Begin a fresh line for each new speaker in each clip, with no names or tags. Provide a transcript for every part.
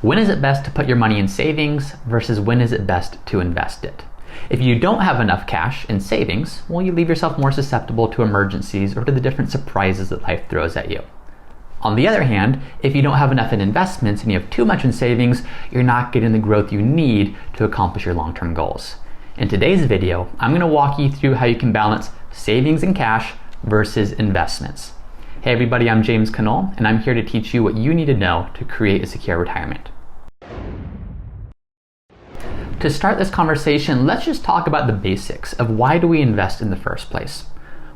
When is it best to put your money in savings versus when is it best to invest it? If you don't have enough cash in savings, well, you leave yourself more susceptible to emergencies or to the different surprises that life throws at you. On the other hand, if you don't have enough in investments and you have too much in savings, you're not getting the growth you need to accomplish your long-term goals. In today's video, I'm going to walk you through how you can balance savings and cash versus investments. Hey everybody, I'm James Canole, and I'm here to teach you what you need to know to create a secure retirement. To start this conversation, let's just talk about the basics of why do we invest in the first place.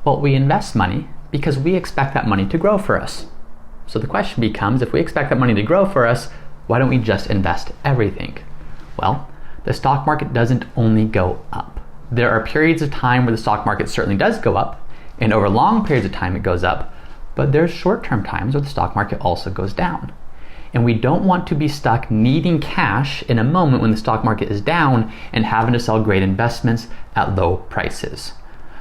Well, we invest money because we expect that money to grow for us. So the question becomes, if we expect that money to grow for us, why don't we just invest everything? Well, the stock market doesn't only go up. There are periods of time where the stock market certainly does go up, and over long periods of time it goes up, but there's short-term times where the stock market also goes down. And we don't want to be stuck needing cash in a moment when the stock market is down and having to sell great investments at low prices.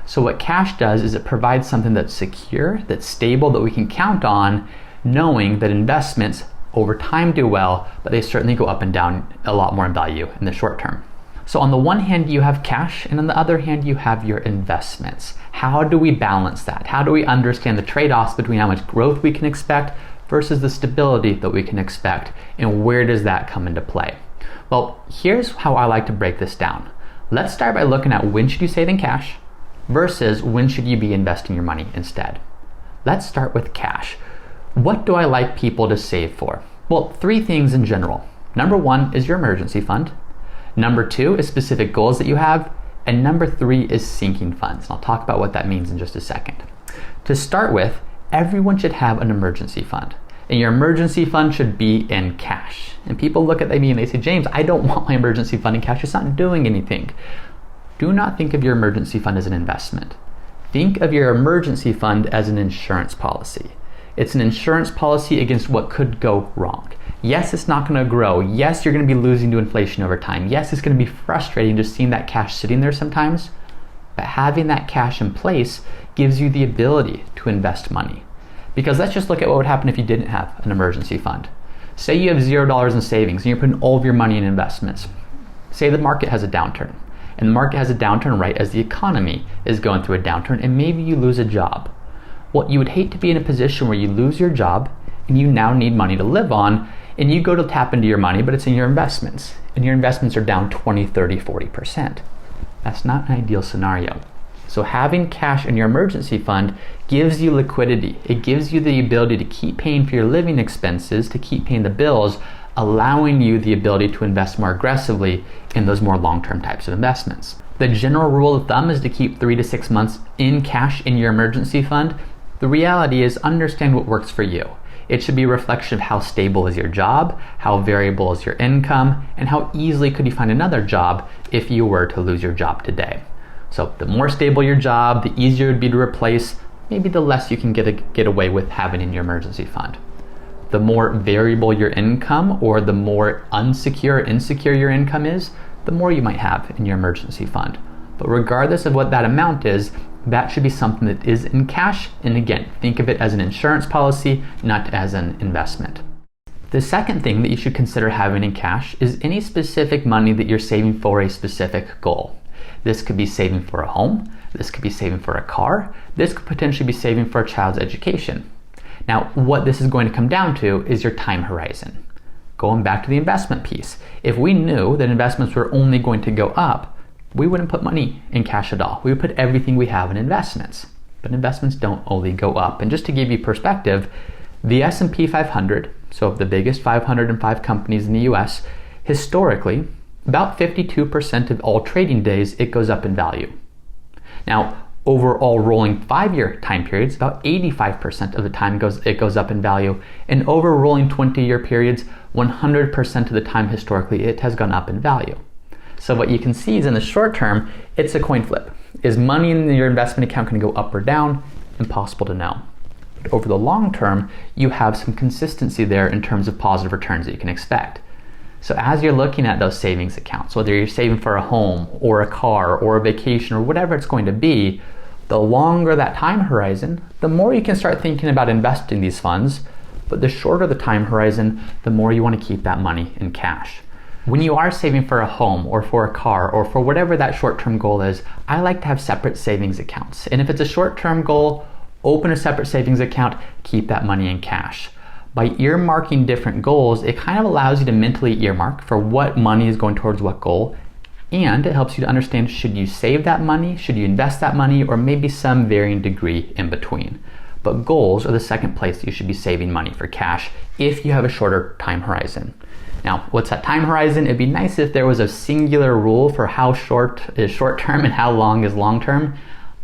So what cash does is it provides something that's secure, that's stable, that we can count on, knowing that investments over time do well, but they certainly go up and down a lot more in value in the short term. So on the one hand, you have cash, and on the other hand, you have your investments. How do we balance that? How do we understand the trade-offs between how much growth we can expect versus the stability that we can expect, and where does that come into play? Well, here's how I like to break this down. Let's start by looking at when should you save in cash versus when should you be investing your money instead. Let's start with cash. What do I like people to save for? Well, three things in general. Number one is your emergency fund. Number two is specific goals that you have. And number three is sinking funds. And I'll talk about what that means in just a second. To start with, everyone should have an emergency fund. And your emergency fund should be in cash. And people look at me and they say, James, I don't want my emergency fund in cash. It's not doing anything. Do not think of your emergency fund as an investment. Think of your emergency fund as an insurance policy. It's an insurance policy against what could go wrong. Yes, it's not going to grow. Yes, you're going to be losing to inflation over time. Yes, it's going to be frustrating just seeing that cash sitting there sometimes. But having that cash in place gives you the ability to invest money. Because let's just look at what would happen if you didn't have an emergency fund. Say you have $0 in savings and you're putting all of your money in investments. Say the market has a downturn. And the market has a downturn right as the economy is going through a downturn, and maybe you lose a job. Well, you would hate to be in a position where you lose your job and you now need money to live on, and you go to tap into your money, but it's in your investments, and your investments are down 20, 30, 40%. That's not an ideal scenario. So having cash in your emergency fund gives you liquidity. It gives you the ability to keep paying for your living expenses, to keep paying the bills, allowing you the ability to invest more aggressively in those more long-term types of investments. The general rule of thumb is to keep 3 to 6 months in cash in your emergency fund. The reality is, understand what works for you. It should be a reflection of how stable is your job, how variable is your income, and how easily could you find another job if you were to lose your job today. So the more stable your job, the easier it would be to replace, maybe the less you can get away with having in your emergency fund. The more variable your income, or the more insecure your income is, the more you might have in your emergency fund. But regardless of what that amount is, that should be something that is in cash. And again, think of it as an insurance policy, not as an investment. The second thing that you should consider having in cash is any specific money that you're saving for a specific goal. This could be saving for a home. This could be saving for a car. This could potentially be saving for a child's education. Now, what this is going to come down to is your time horizon. Going back to the investment piece, if we knew that investments were only going to go up, we wouldn't put money in cash at all. We would put everything we have in investments. But investments don't only go up. And just to give you perspective, the S&P 500, so the biggest 505 companies in the US, historically, about 52% of all trading days, it goes up in value. Now, overall rolling 5-year time periods, about 85% of the time it goes up in value. And over rolling 20-year periods, 100% of the time historically, it has gone up in value. So what you can see is in the short term, it's a coin flip. Is money in your investment account going to go up or down? Impossible to know. But over the long term, you have some consistency there in terms of positive returns that you can expect. So as you're looking at those savings accounts, whether you're saving for a home or a car or a vacation or whatever it's going to be, the longer that time horizon, the more you can start thinking about investing these funds, but the shorter the time horizon, the more you want to keep that money in cash. When you are saving for a home or for a car or for whatever that short-term goal is, I like to have separate savings accounts. And if it's a short-term goal, open a separate savings account, keep that money in cash. By earmarking different goals, it kind of allows you to mentally earmark for what money is going towards what goal, and it helps you to understand, should you save that money, should you invest that money, or maybe some varying degree in between. But goals are the second place you should be saving money for cash if you have a shorter time horizon. Now, what's that time horizon? It'd be nice if there was a singular rule for how short is short term and how long is long term.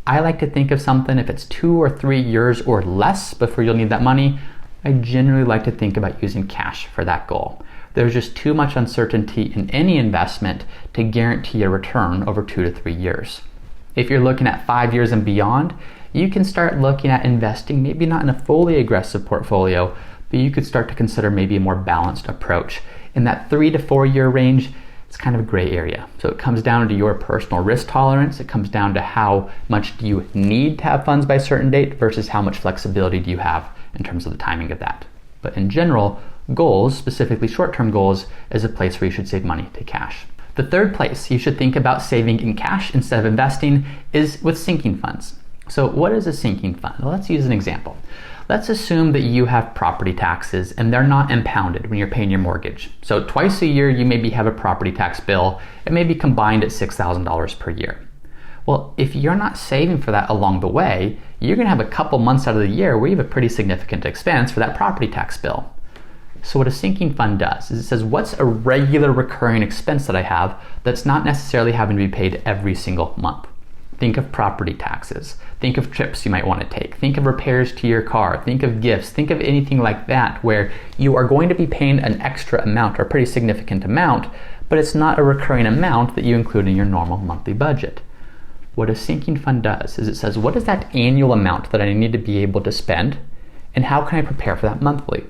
I like to think of something, if it's 2 or 3 years or less before you'll need that money, I generally like to think about using cash for that goal. There's just too much uncertainty in any investment to guarantee a return over 2 to 3 years. If you're looking at 5 years and beyond, you can start looking at investing, maybe not in a fully aggressive portfolio, but you could start to consider maybe a more balanced approach. In that 3 to 4 year range, it's kind of a gray area. So it comes down to your personal risk tolerance. It comes down to how much do you need to have funds by a certain date versus how much flexibility do you have in terms of the timing of that. But in general, goals, specifically short-term goals, is a place where you should save money to cash. The third place you should think about saving in cash instead of investing is with sinking funds. So what is a sinking fund? Well, let's use an example. Let's assume that you have property taxes and they're not impounded when you're paying your mortgage. So twice a year you maybe have a property tax bill. It may be combined at $6,000 per year. Well, if you're not saving for that along the way, you're going to have a couple months out of the year where you have a pretty significant expense for that property tax bill. So what a sinking fund does is it says, what's a regular recurring expense that I have that's not necessarily having to be paid every single month? Think of property taxes. Think of trips you might want to take. Think of repairs to your car. Think of gifts. Think of anything like that where you are going to be paying an extra amount or a pretty significant amount, but it's not a recurring amount that you include in your normal monthly budget. What a sinking fund does is it says, what is that annual amount that I need to be able to spend, and how can I prepare for that monthly?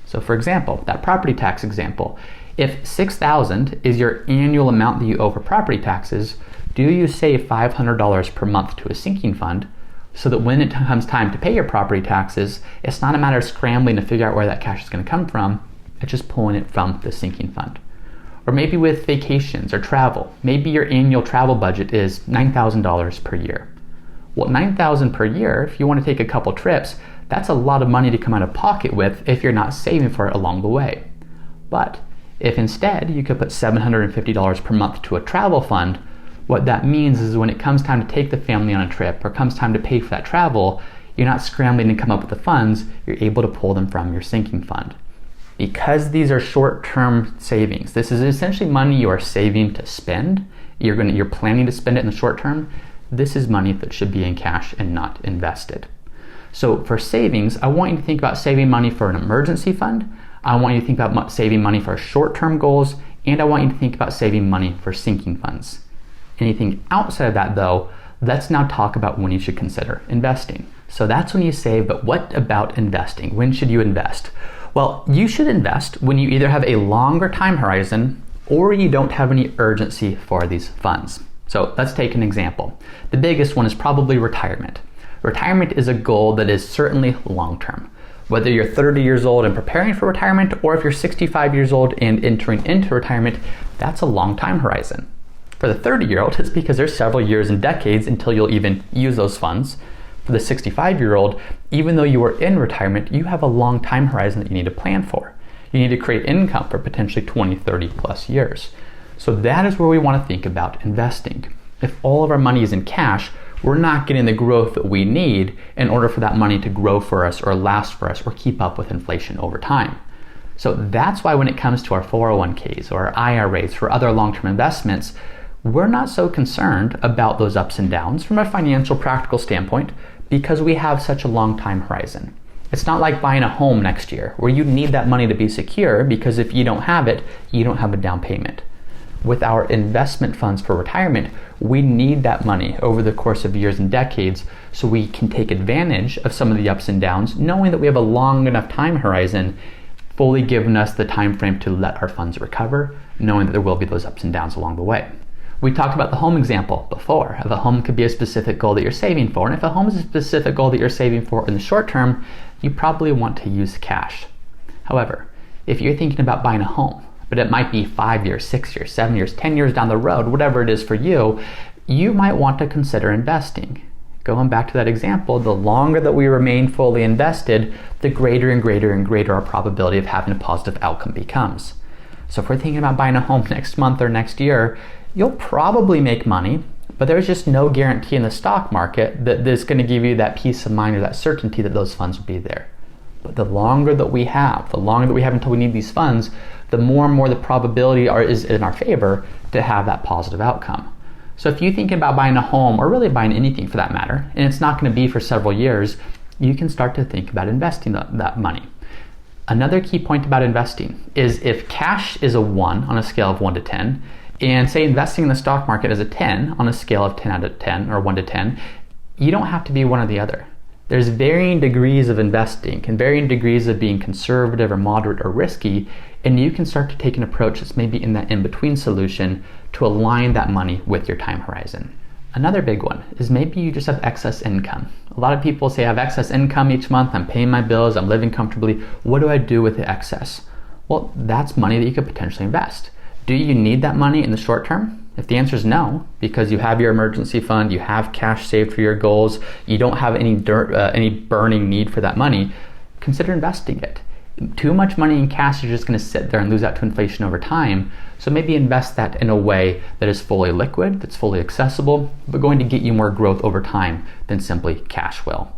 So for example, that property tax example, if $6,000 is your annual amount that you owe for property taxes, do you save $500 per month to a sinking fund so that when it comes time to pay your property taxes, it's not a matter of scrambling to figure out where that cash is going to come from, it's just pulling it from the sinking fund. Or maybe with vacations or travel, maybe your annual travel budget is $9,000 per year. Well, $9,000 per year, if you want to take a couple trips, that's a lot of money to come out of pocket with if you're not saving for it along the way. But if instead you could put $750 per month to a travel fund, what that means is when it comes time to take the family on a trip or comes time to pay for that travel, you're not scrambling to come up with the funds, you're able to pull them from your sinking fund. Because these are short-term savings, this is essentially money you are saving to spend, you're planning to spend it in the short term, this is money that should be in cash and not invested. So for savings, I want you to think about saving money for an emergency fund, I want you to think about saving money for short-term goals, and I want you to think about saving money for sinking funds. Anything outside of that though, let's now talk about when you should consider investing. So that's when you save, but what about investing? When should you invest? Well, you should invest when you either have a longer time horizon or you don't have any urgency for these funds. So let's take an example. The biggest one is probably retirement. Retirement is a goal that is certainly long-term. Whether you're 30 years old and preparing for retirement, or if you're 65 years old and entering into retirement, that's a long time horizon. For the 30-year-old, it's because there's several years and decades until you'll even use those funds. For the 65-year-old, even though you are in retirement, you have a long time horizon that you need to plan for. You need to create income for potentially 20, 30 plus years. So that is where we want to think about investing. If all of our money is in cash, we're not getting the growth that we need in order for that money to grow for us or last for us or keep up with inflation over time. So that's why when it comes to our 401ks or our IRAs or other long-term investments, we're not so concerned about those ups and downs from a financial practical standpoint because we have such a long time horizon. It's not like buying a home next year where you need that money to be secure because if you don't have it, you don't have a down payment. With our investment funds for retirement, we need that money over the course of years and decades so we can take advantage of some of the ups and downs, knowing that we have a long enough time horizon, fully giving us the time frame to let our funds recover, knowing that there will be those ups and downs along the way. We talked about the home example before. If a home could be a specific goal that you're saving for, and if a home is a specific goal that you're saving for in the short term, you probably want to use cash. However, if you're thinking about buying a home, but it might be 5 years, 6 years, 7 years, 10 years down the road, whatever it is for you, you might want to consider investing. Going back to that example, the longer that we remain fully invested, the greater and greater and greater our probability of having a positive outcome becomes. So if we're thinking about buying a home next month or next year, you'll probably make money, but there's just no guarantee in the stock market that is going to give you that peace of mind or that certainty that those funds will be there. But the longer that we have until we need these funds, the more and more the probability is in our favor to have that positive outcome. So if you're thinking about buying a home, or really buying anything for that matter, and it's not going to be for several years, you can start to think about investing that money. Another key point about investing is if cash is a 1 on a scale of 1 to 10, and say investing in the stock market is a 10 on a scale of 10 out of 10 or 1 to 10, you don't have to be one or the other. There's varying degrees of investing and varying degrees of being conservative or moderate or risky, and you can start to take an approach that's maybe in that in-between solution to align that money with your time horizon. Another big one is maybe you just have excess income. A lot of people say I have excess income each month, I'm paying my bills, I'm living comfortably. What do I do with the excess? Well, that's money that you could potentially invest. Do you need that money in the short term? If the answer is no, because you have your emergency fund, you have cash saved for your goals, you don't have any burning need for that money, consider investing it. Too much money in cash is just going to sit there and lose out to inflation over time. So maybe invest that in a way that is fully liquid, that's fully accessible, but going to get you more growth over time than simply cash will.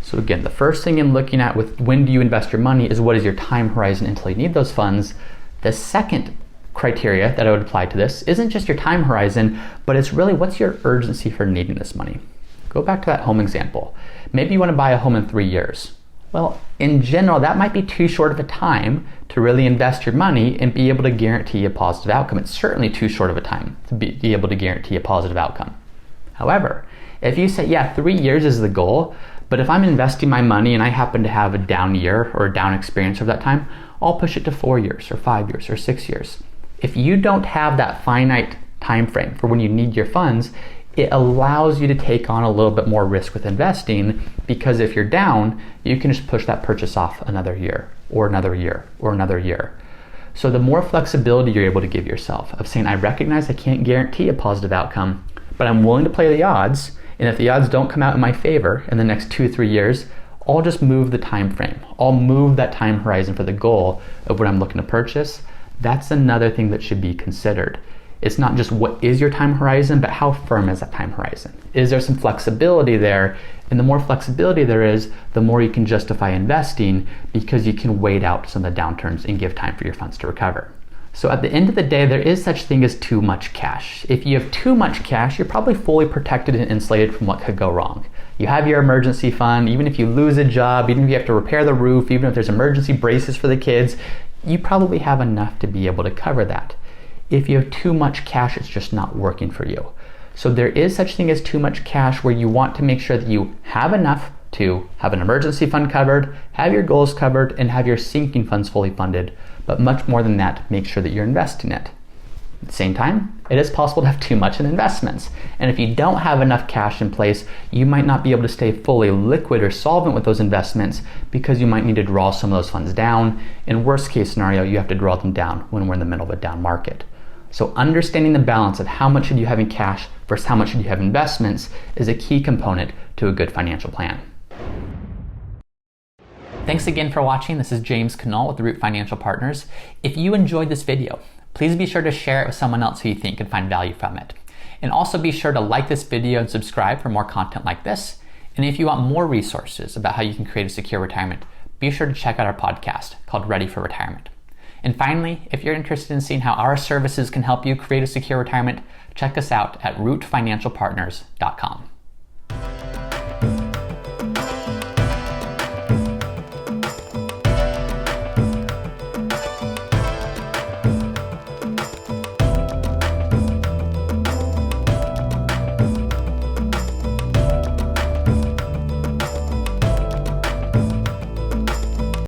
So again, the first thing in looking at with when do you invest your money is what is your time horizon until you need those funds. The second criteria that I would apply to this isn't just your time horizon, but it's really what's your urgency for needing this money. Go back to that home example. Maybe you want to buy a home in 3 years. Well, in general, that might be too short of a time to really invest your money and be able to guarantee a positive outcome. It's certainly too short of a time to be able to guarantee a positive outcome. However, if you say, yeah, 3 years is the goal, but if I'm investing my money and I happen to have a down year or a down experience over that time, I'll push it to 4 years or 5 years or 6 years. If you don't have that finite time frame for when you need your funds, it allows you to take on a little bit more risk with investing, because if you're down, you can just push that purchase off another year or another year or another year. So the more flexibility you're able to give yourself of saying, I recognize I can't guarantee a positive outcome, but I'm willing to play the odds, and if the odds don't come out in my favor in the next 2-3 years, I'll just move the time frame. I'll move that time horizon for the goal of what I'm looking to purchase. That's another thing that should be considered. It's not just what is your time horizon, but how firm is that time horizon? Is there some flexibility there? And the more flexibility there is, the more you can justify investing, because you can wait out some of the downturns and give time for your funds to recover. So at the end of the day, there is such thing as too much cash. If you have too much cash, you're probably fully protected and insulated from what could go wrong. You have your emergency fund. Even if you lose a job, even if you have to repair the roof, even if there's emergency braces for the kids, you probably have enough to be able to cover that. If you have too much cash, it's just not working for you. So there is such thing as too much cash, where you want to make sure that you have enough to have an emergency fund covered, have your goals covered, and have your sinking funds fully funded. But much more than that, make sure that you're investing it. At the same time, it is possible to have too much in investments. And if you don't have enough cash in place, you might not be able to stay fully liquid or solvent with those investments, because you might need to draw some of those funds down. In worst case scenario, you have to draw them down when we're in the middle of a down market. So understanding the balance of how much should you have in cash versus how much should you have in investments is a key component to a good financial plan. Thanks again for watching. This is James Canal with the Root Financial Partners. If you enjoyed this video, please be sure to share it with someone else who you think can find value from it. And also be sure to like this video and subscribe for more content like this. And if you want more resources about how you can create a secure retirement, be sure to check out our podcast called Ready for Retirement. And finally, if you're interested in seeing how our services can help you create a secure retirement, check us out at rootfinancialpartners.com.